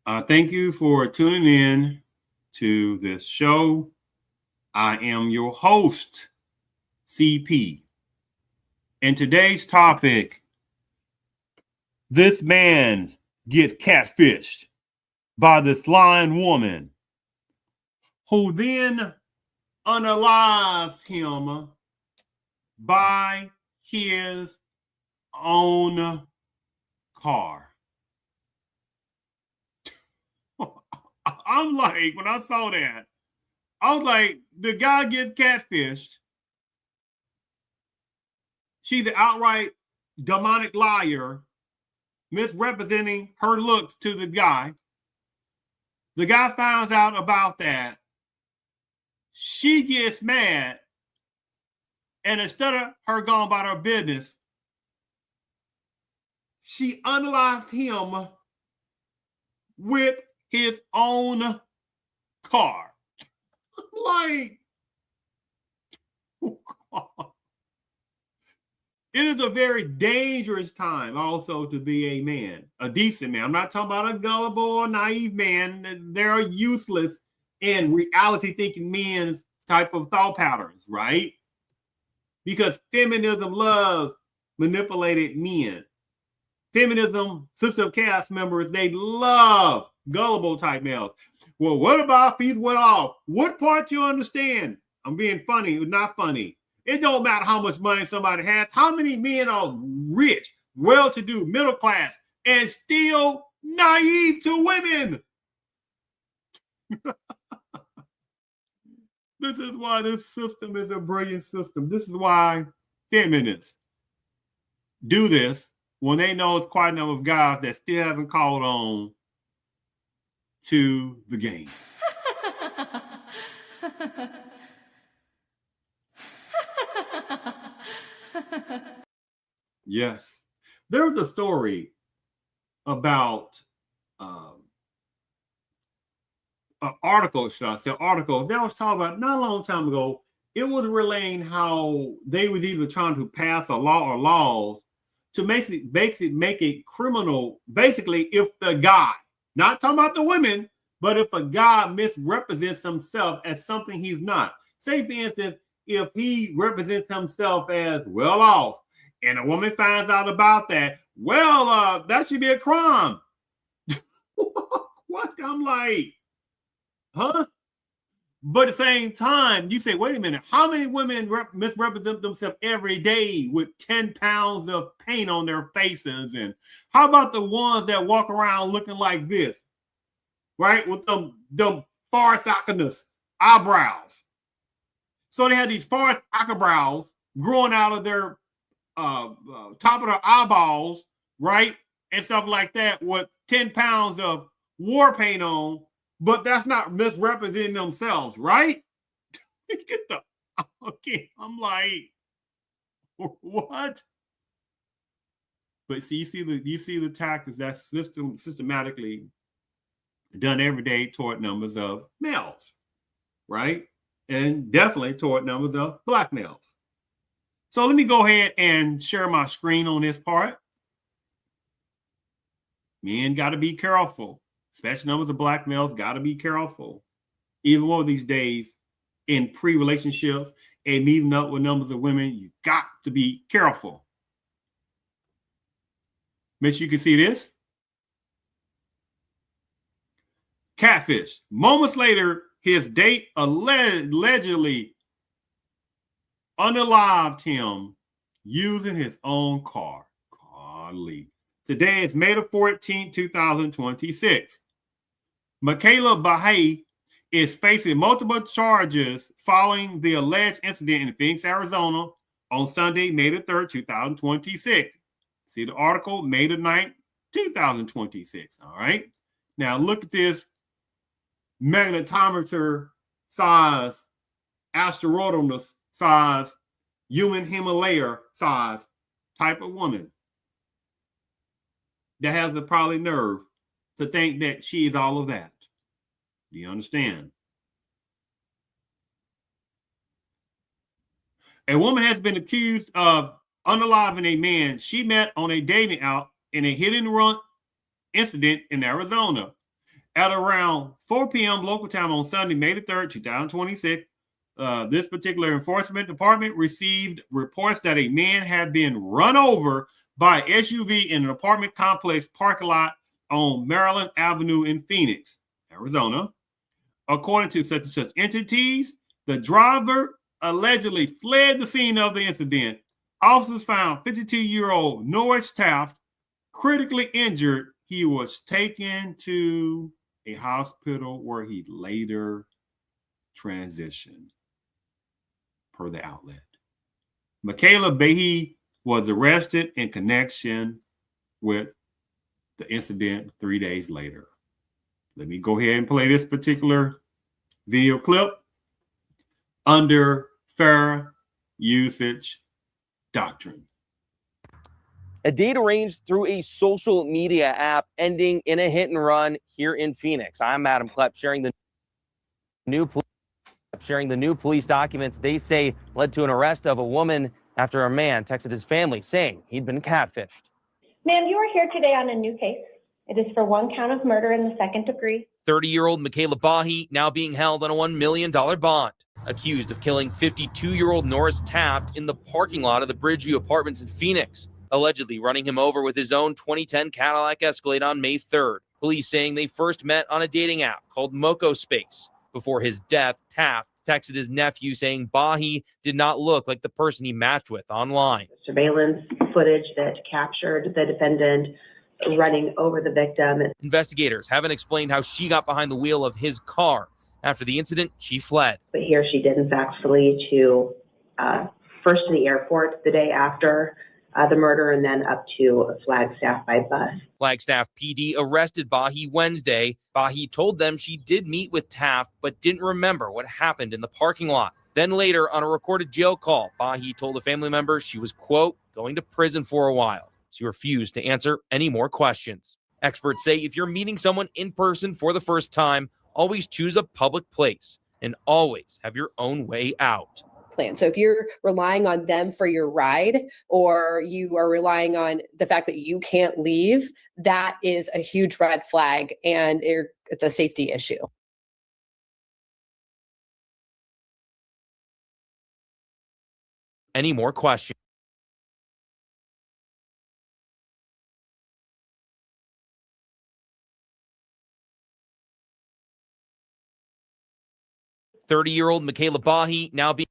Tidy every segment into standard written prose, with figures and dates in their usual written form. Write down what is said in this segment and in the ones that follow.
Thank you for tuning in to this show. I am your host, CP. And today's topic, this man gets catfished by this lying woman who then unalives him by his own car. I'm like, when I saw that, I was like, the guy gets catfished. She's an outright demonic liar, misrepresenting her looks to the guy. The guy finds out about that. She gets mad. And instead of her going about her business, she unalives him with his own car. Like, it is a very dangerous time also to be a man, a decent man. I'm not talking about a gullible or naive man. They're useless in reality thinking men's type of thought patterns, right? Because feminism loves manipulated men. Feminism, Sister of Chaos members, they love gullible type males. Well, what about if he's went off? What part you understand? I'm being funny, not funny. It don't matter how much money somebody has. How many men are rich, well-to-do, middle class, and still naive to women? This is why this system is a brilliant system. This is why feminists do this when they know it's quite a number of guys that still haven't called on to the game. Yes. There was a story about an article, should I say, article that was talking about not a long time ago. It was relaying how they was either trying to pass a law or laws to basically make it criminal. Basically, if the guy, not talking about the women, but if a guy misrepresents himself as something he's not. Say, for instance, if he represents himself as well off, and a woman finds out about that, well, that should be a crime. What? I'm like, huh? But at the same time, you say, wait a minute, how many women misrepresent themselves every day with 10 pounds of paint on their faces? And how about the ones that walk around looking like this, right? With them farcical eyebrows. So they had these farce eyebrows growing out of their top of their eyeballs, right? And stuff like that with 10 pounds of war paint on, but that's not misrepresenting themselves, right? Get the okay. I'm like, what? But see, you see the tactics that's systematically done every day toward numbers of males, right? And definitely toward numbers of black males. So let me go ahead and share my screen on this part. Men got to be careful, especially numbers of black males got to be careful. Even more these days in pre-relationships and meeting up with numbers of women, you got to be careful. Make sure you can see this. Catfish. Moments later, his date allegedly unalived him using his own car. Golly. Today is May the 14th, 2026. Michaela Bahey is facing multiple charges following the alleged incident in Phoenix, Arizona on Sunday, May the 3rd, 2026. See the article, May the 9th, 2026. All right. Now look at this magnetometer size, asteroidal size, human Himalaya size type of woman that has the probably nerve to think that she is all of that. Do you understand? A woman has been accused of unaliving a man she met on a dating out in a hit and run incident in Arizona. At around 4 p.m. local time on Sunday, May the 3rd, 2026, this particular enforcement department received reports that a man had been run over by SUV in an apartment complex parking lot on Maryland Avenue in Phoenix, Arizona. According to such and such entities, the driver allegedly fled the scene of the incident. Officers found 52-year-old Norris Taft critically injured. He was taken to a hospital where he later transitioned, per the outlet. Michaela Behe was arrested in connection with the incident 3 days later. Let me go ahead and play this particular video clip under fair usage doctrine. A date arranged through a social media app ending in a hit and run here in Phoenix. I'm Adam Klepp sharing the new police documents they say led to an arrest of a woman after a man texted his family saying he'd been catfished. Ma'am, you are here today on a new case. It is for 1 count of murder in the 2nd degree. 30-year-old Michaela Behe now being held on a $1 million bond, accused of killing 52-year-old Norris Taft in the parking lot of the Bridgeview Apartments in Phoenix, allegedly running him over with his own 2010 Cadillac Escalade on May 3rd. Police saying they first met on a dating app called Moco Space. Before his death, Taft texted his nephew saying Behe did not look like the person he matched with online. Surveillance footage that captured the defendant running over the victim. Investigators haven't explained how she got behind the wheel of his car. After the incident, she fled. But here she did in fact flee to first to the airport the day after the murder, and then up to Flagstaff by bus. Flagstaff PD arrested Behe Wednesday. Behe told them she did meet with Taft, but didn't remember what happened in the parking lot. Then later, on a recorded jail call, Behe told a family member she was, quote, going to prison for a while. She refused to answer any more questions. Experts say if you're meeting someone in person for the first time, always choose a public place and always have your own way out. Plan. So if you're relying on them for your ride, or you are relying on the fact that you can't leave, that is a huge red flag, and it's a safety issue. Any more questions? "30-year-old Michaela Behe now being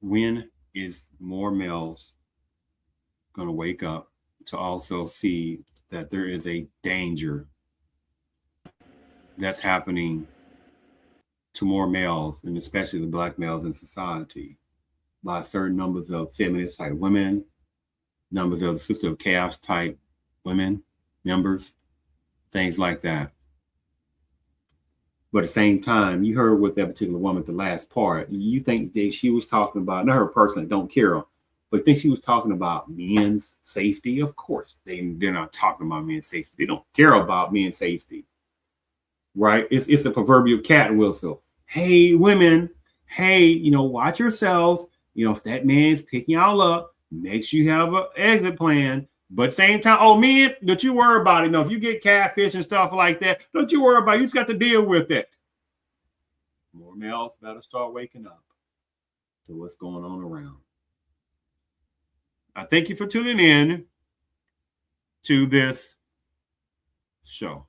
When is more males going to wake up to also see that there is a danger that's happening to more males, and especially the black males in society, by certain numbers of feminist type women, numbers of Sister of Chaos type women, members, things like that. But at the same time, you heard with that particular woman, the last part, you think that she was talking about, not her personally, don't care her, but think she was talking about men's safety. Of course, they're not talking about men's safety. They don't care about men's safety, right? It's a proverbial cat whistle. Hey, women, hey, watch yourselves. If that man's picking y'all up, make sure you have an exit plan. But same time, oh, men, don't you worry about it. If you get catfish and stuff like that, don't you worry about it. You just got to deal with it. More males better start waking up to what's going on around. I thank you for tuning in to this show.